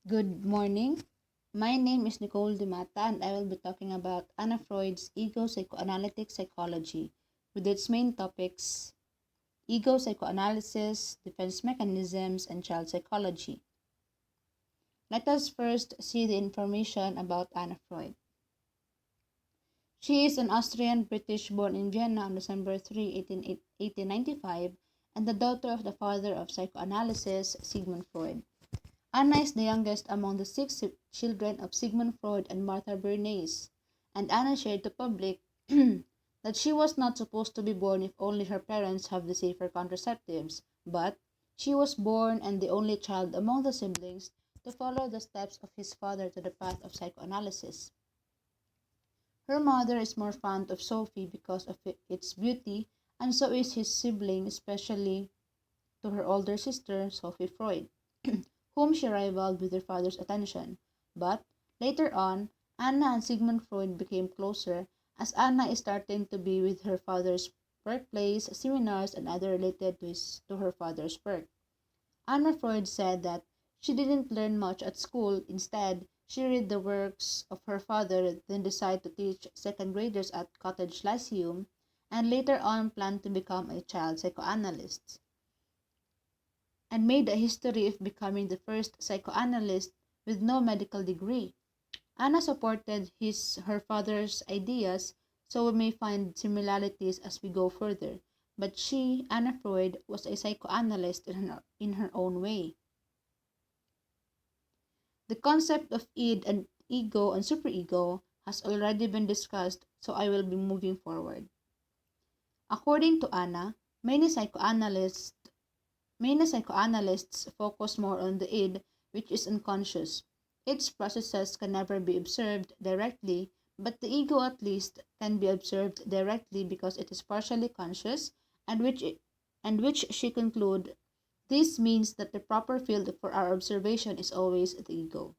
Good morning. My name is Nicole Dimata, and I will be talking about Anna Freud's ego psychoanalytic psychology, with its main topics ego psychoanalysis, defense mechanisms, and child psychology. Let us first see the information about Anna Freud. She is an Austrian British born in Vienna on December 3, 1895, and the daughter of the father of psychoanalysis, Sigmund Freud. Anna is the youngest among the six children of Sigmund Freud and Martha Bernays, and Anna shared to public that she was not supposed to be born if only her parents have the safer contraceptives, but she was born and the only child among the siblings to follow the steps of his father to the path of psychoanalysis. Her mother is more fond of Sophie because of its beauty, and so is his sibling, especially to her older sister, Sophie Freud, whom she rivaled with her father's attention. But later on, Anna and Sigmund Freud became closer as Anna is starting to be with her father's workplace, seminars, and other related to her father's work. Anna Freud said that she didn't learn much at school. Instead, she read the works of her father, then decided to teach second graders at Cottage Lyceum, and later on planned to become a child psychoanalyst, and made a history of becoming the first psychoanalyst with no medical degree. Anna supported her father's ideas, so we may find similarities as we go further. But she, Anna Freud, was a psychoanalyst in her own way. The concept of id and ego and superego has already been discussed, so I will be moving forward. According to Anna, many psychoanalysts focus more on the id, which is unconscious. Its processes can never be observed directly, but the ego at least can be observed directly because it is partially conscious, and which she conclude this means that the proper field for our observation is always the ego.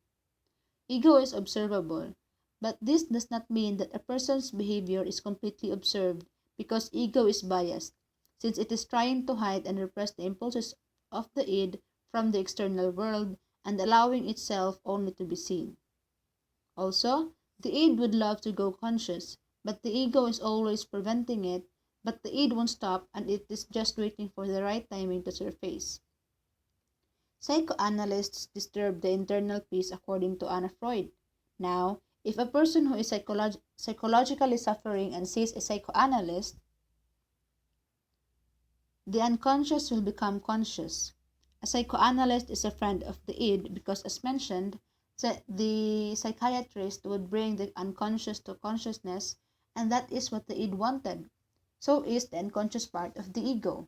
Ego is observable, but this does not mean that a person's behavior is completely observed because ego is biased, since it is trying to hide and repress the impulses of the id from the external world and allowing itself only to be seen. Also, the id would love to go conscious, but the ego is always preventing it, but the id won't stop and it is just waiting for the right timing to surface. Psychoanalysts disturb the internal peace according to Anna Freud. Now, if a person who is psychologically suffering and sees a psychoanalyst, the unconscious will become conscious. A psychoanalyst is a friend of the id because, as mentioned, the psychiatrist would bring the unconscious to consciousness, and that is what the id wanted. So is the unconscious part of the ego.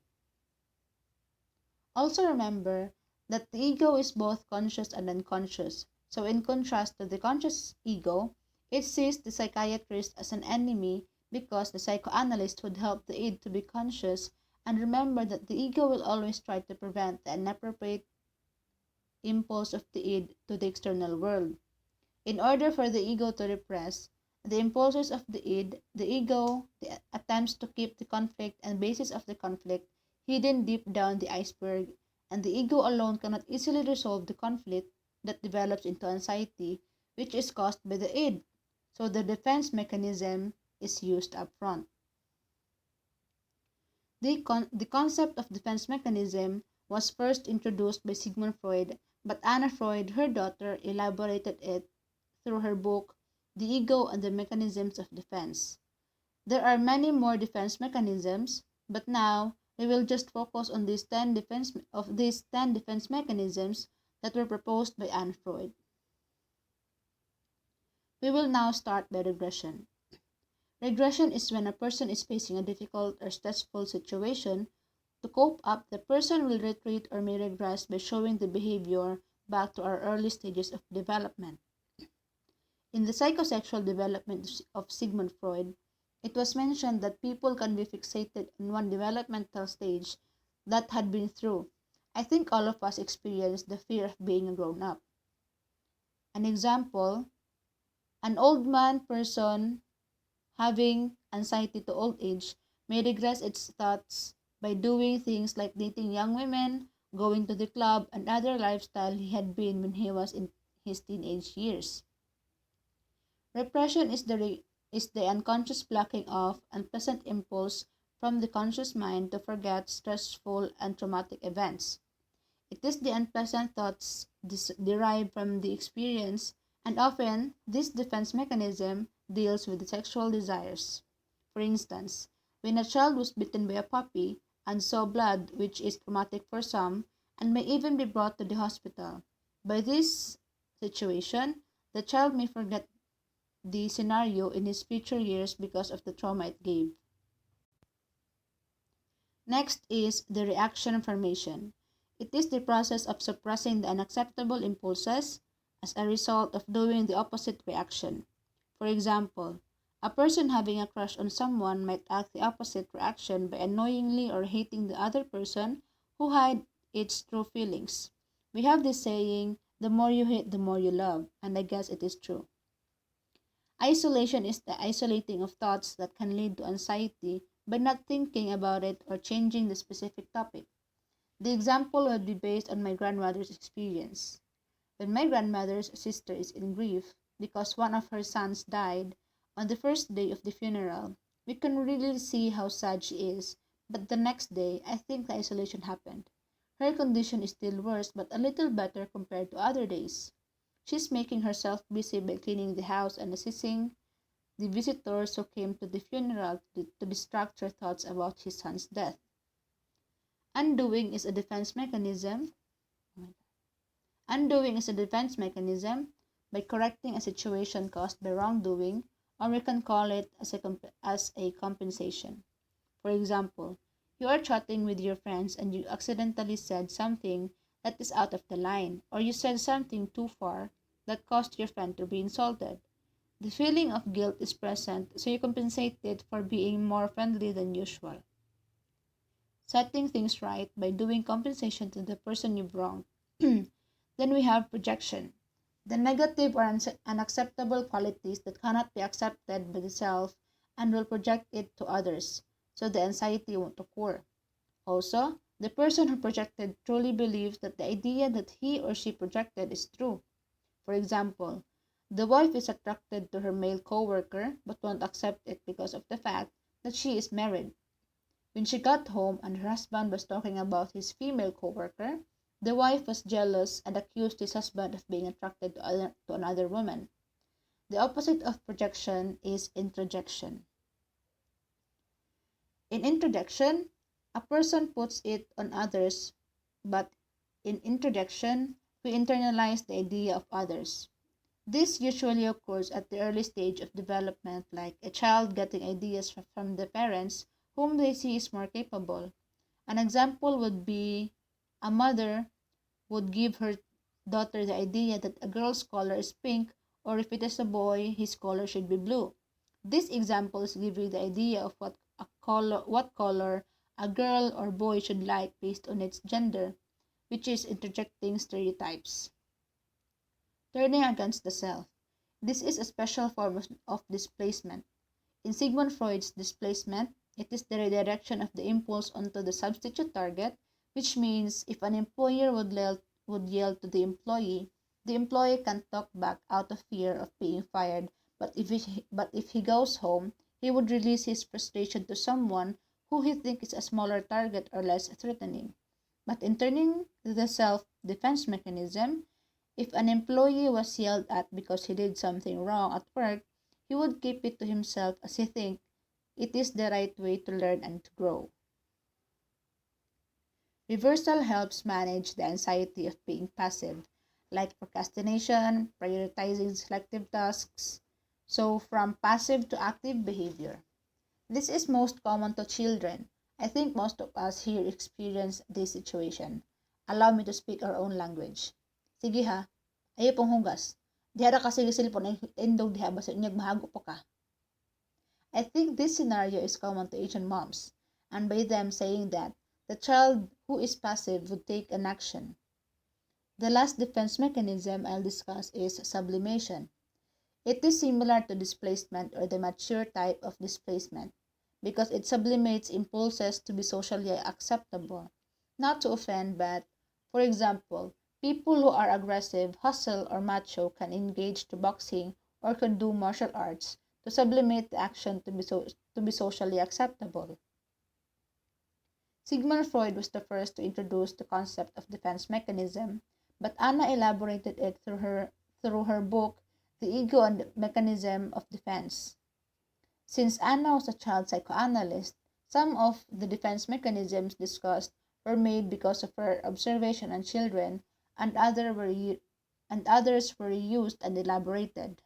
Also remember that the ego is both conscious and unconscious. So in contrast to the conscious ego, it sees the psychiatrist as an enemy because the psychoanalyst would help the id to be conscious, and remember that the ego will always try to prevent the inappropriate impulse of the id to the external world. In order for the ego to repress the impulses of the id, the ego attempts to keep the conflict and basis of the conflict hidden deep down the iceberg, and the ego alone cannot easily resolve the conflict that develops into anxiety, which is caused by the id. So the defense mechanism is used up front. The concept of defense mechanism was first introduced by Sigmund Freud, but Anna Freud, her daughter, elaborated it through her book The Ego and the Mechanisms of Defense. There are many more defense mechanisms, but now we will just focus on these 10 defense mechanisms that were proposed by Anna Freud. We will now start by regression. Regression is when a person is facing a difficult or stressful situation. To cope up, the person will retreat or may regress by showing the behavior back to our early stages of development. In the psychosexual development of Sigmund Freud, it was mentioned that people can be fixated on one developmental stage that had been through. I think all of us experience the fear of being a grown up. An example, an old man person having anxiety to old age may regress its thoughts by doing things like dating young women, going to the club, and other lifestyle he had been when he was in his teenage years. Repression is the unconscious blocking of unpleasant impulse from the conscious mind to forget stressful and traumatic events. It is the unpleasant thoughts derived from the experience, and often this defense mechanism deals with the sexual desires. For instance, when a child was bitten by a puppy and saw blood, which is traumatic for some, and may even be brought to the hospital. By this situation, the child may forget the scenario in his future years because of the trauma it gave. Next is the reaction formation. It is the process of suppressing the unacceptable impulses as a result of doing the opposite reaction. For example, a person having a crush on someone might act the opposite reaction by annoyingly or hating the other person who hide its true feelings. We have this saying, the more you hate, the more you love, and I guess it is true. Isolation is the isolating of thoughts that can lead to anxiety by not thinking about it or changing the specific topic. The example would be based on my grandmother's experience. When my grandmother's sister is in grief because one of her sons died on the first day of the funeral, we can really see how sad she is, but the next day, I think the isolation happened. Her condition is still worse but a little better compared to other days. She's making herself busy by cleaning the house and assisting the visitors who came to the funeral to distract her thoughts about his son's death. Undoing is a defense mechanism. Undoing is a defense mechanism by correcting a situation caused by wrongdoing, or we can call it as a compensation. For example, you are chatting with your friends and you accidentally said something that is out of the line, or you said something too far that caused your friend to be insulted. The feeling of guilt is present, so you compensate it for being more friendly than usual. Setting things right by doing compensation to the person you've wronged. Then we have projection. The negative or unacceptable qualities that cannot be accepted by the self and will project it to others, so the anxiety won't occur. Also, the person who projected truly believes that the idea that he or she projected is true. For example, the wife is attracted to her male coworker but won't accept it because of the fact that she is married. When she got home and her husband was talking about his female coworker, the wife was jealous and accused his husband of being attracted to another woman. The opposite of projection is introjection. In introjection, a person puts it on others, but in introjection, we internalize the idea of others. This usually occurs at the early stage of development, like a child getting ideas from the parents whom they see is more capable. An example would be a mother would give her daughter the idea that a girl's color is pink, or if it is a boy, his color should be blue. These examples give you the idea of what color a girl or boy should like based on its gender, which is interjecting stereotypes. Turning against the self. This is a special form of displacement. In Sigmund Freud's displacement, it is the redirection of the impulse onto the substitute target, which means if an employer would yell to the employee can talk back out of fear of being fired, but if he goes home, he would release his frustration to someone who he thinks is a smaller target or less threatening. But in turning the self-defense mechanism, if an employee was yelled at because he did something wrong at work, he would keep it to himself as he thinks it is the right way to learn and to grow. Reversal helps manage the anxiety of being passive, like procrastination, prioritizing selective tasks, so from passive to active behavior. This is most common to children. I think most of us here experience this situation. Allow me to speak our own language. Sige ha, ayaw pong hugas. Diha ra kasi silpon ay endog diha basta inyag mahago pa ka. I think this scenario is common to Asian moms, and by them saying that the child who is passive would take an action. The last defense mechanism I'll discuss is sublimation. It is similar to displacement or the mature type of displacement because it sublimates impulses to be socially acceptable, not to offend, but, for example, People who are aggressive, hustle, or macho can engage to boxing or can do martial arts to sublimate the action to be socially acceptable. Sigmund Freud was the first to introduce the concept of defense mechanism, but Anna elaborated it through her book, The Ego and the Mechanism of Defense. Since Anna was a child psychoanalyst, some of the defense mechanisms discussed were made because of her observation on children, and others were used and elaborated.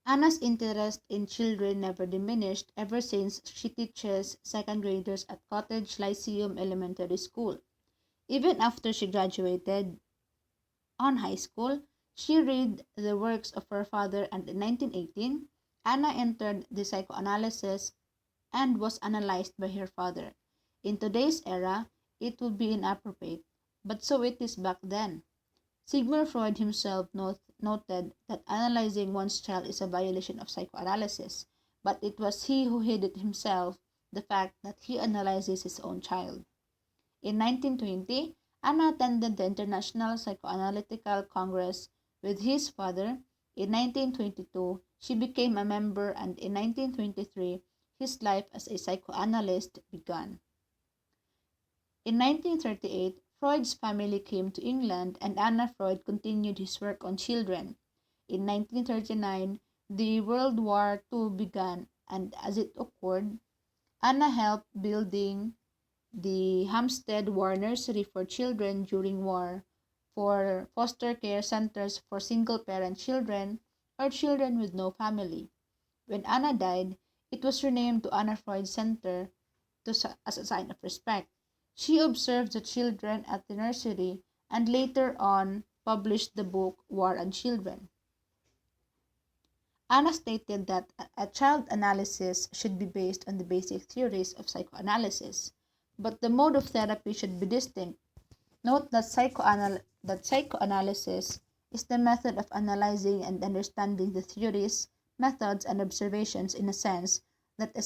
Anna's interest in children never diminished ever since she teaches second graders at Cottage Lyceum Elementary School. Even after she graduated on high school, she read the works of her father, and in 1918, Anna entered the psychoanalysis and was analyzed by her father. In today's era, it would be inappropriate, but so it is back then. Sigmund Freud himself noted that analyzing one's child is a violation of psychoanalysis, but it was he who hid it himself, the fact that he analyzes his own child. In 1920, Anna attended the International Psychoanalytical Congress with his father. In 1922, she became a member, and in 1923, his life as a psychoanalyst began. In 1938, Freud's family came to England, and Anna Freud continued his work on children. In 1939, the World War II began, and as it occurred, Anna helped building the Hampstead War Nursery for children during war, for foster care centers for single-parent children or children with no family. When Anna died, it was renamed to Anna Freud Center as a sign of respect. She observed the children at the nursery and later on published the book War and Children. Anna stated that a child analysis should be based on the basic theories of psychoanalysis, but the mode of therapy should be distinct. Note that psychoanalysis is the method of analyzing and understanding the theories, methods, and observations in a sense that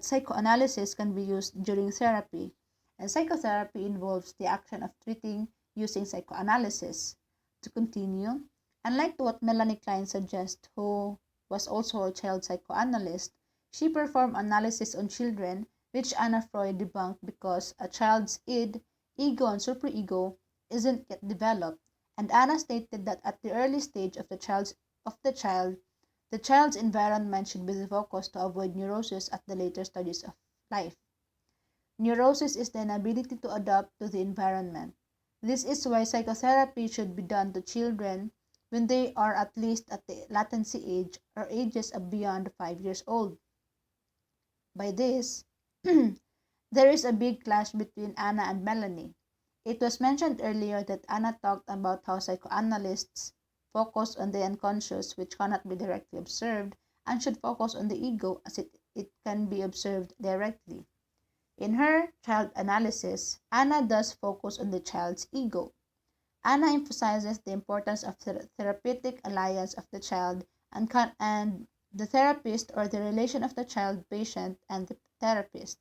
psychoanalysis can be used during therapy, and psychotherapy involves the action of treating using psychoanalysis. To continue, unlike what Melanie Klein suggests, who was also a child psychoanalyst, she performed analysis on children, which Anna Freud debunked because a child's id, ego, and superego isn't yet developed, and Anna stated that at the early stage of the child's environment should be the focus to avoid neurosis at the later stages of life. Neurosis is the inability to adapt to the environment. This is why psychotherapy should be done to children when they are at least at the latency age or ages of beyond 5 years old. By this, there is a big clash between Anna and Melanie. It was mentioned earlier that Anna talked about how psychoanalysts focus on the unconscious, which cannot be directly observed, and should focus on the ego as it can be observed directly. In her child analysis, Anna does focus on the child's ego. Anna emphasizes the importance of the therapeutic alliance of the child and the therapist, or the relation of the child-patient and the therapist.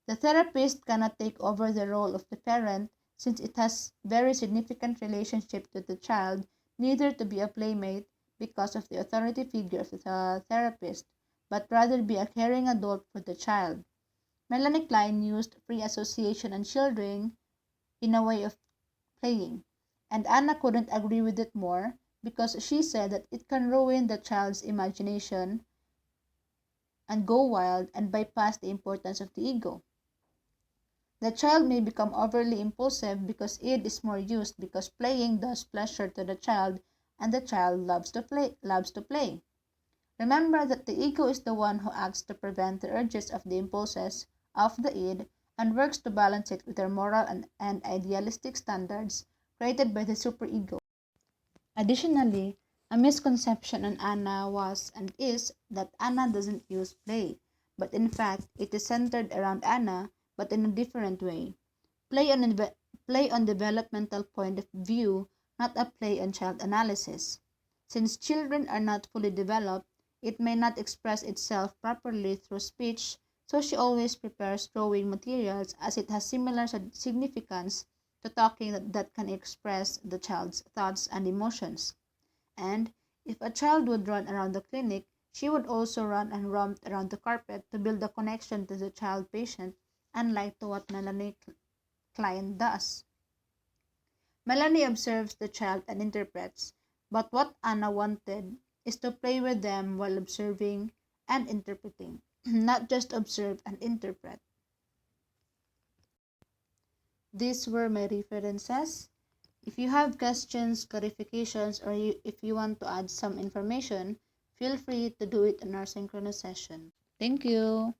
The therapist cannot take over the role of the parent since it has very significant relationship to the child, neither to be a playmate because of the authority figure of the therapist, but rather be a caring adult for the child. Melanie Klein used free association and children in a way of playing, and Anna couldn't agree with it more because she said that it can ruin the child's imagination and go wild and bypass the importance of the ego. The child may become overly impulsive because id is more used because playing does pleasure to the child and the child loves to play. Remember that the ego is the one who acts to prevent the urges of the impulses of the id and works to balance it with their moral and idealistic standards created by the superego. Additionally, a misconception on Anna was and is that Anna doesn't use play, but in fact it is centered around Anna but in a different way. Play on developmental point of view, not a play on child analysis. Since children are not fully developed, it may not express itself properly through speech, So she always prepares drawing materials as it has similar significance to talking that can express the child's thoughts and emotions. And if a child would run around the clinic, she would also run and romp around the carpet to build a connection to the child patient, unlike to what Melanie client does. Melanie observes the child and interprets, but what Anna wanted is to play with them while observing and interpreting, not just observe and interpret. These were my references. If you have questions, clarifications, or if you want to add some information, feel free to do it in our synchronous session. Thank you.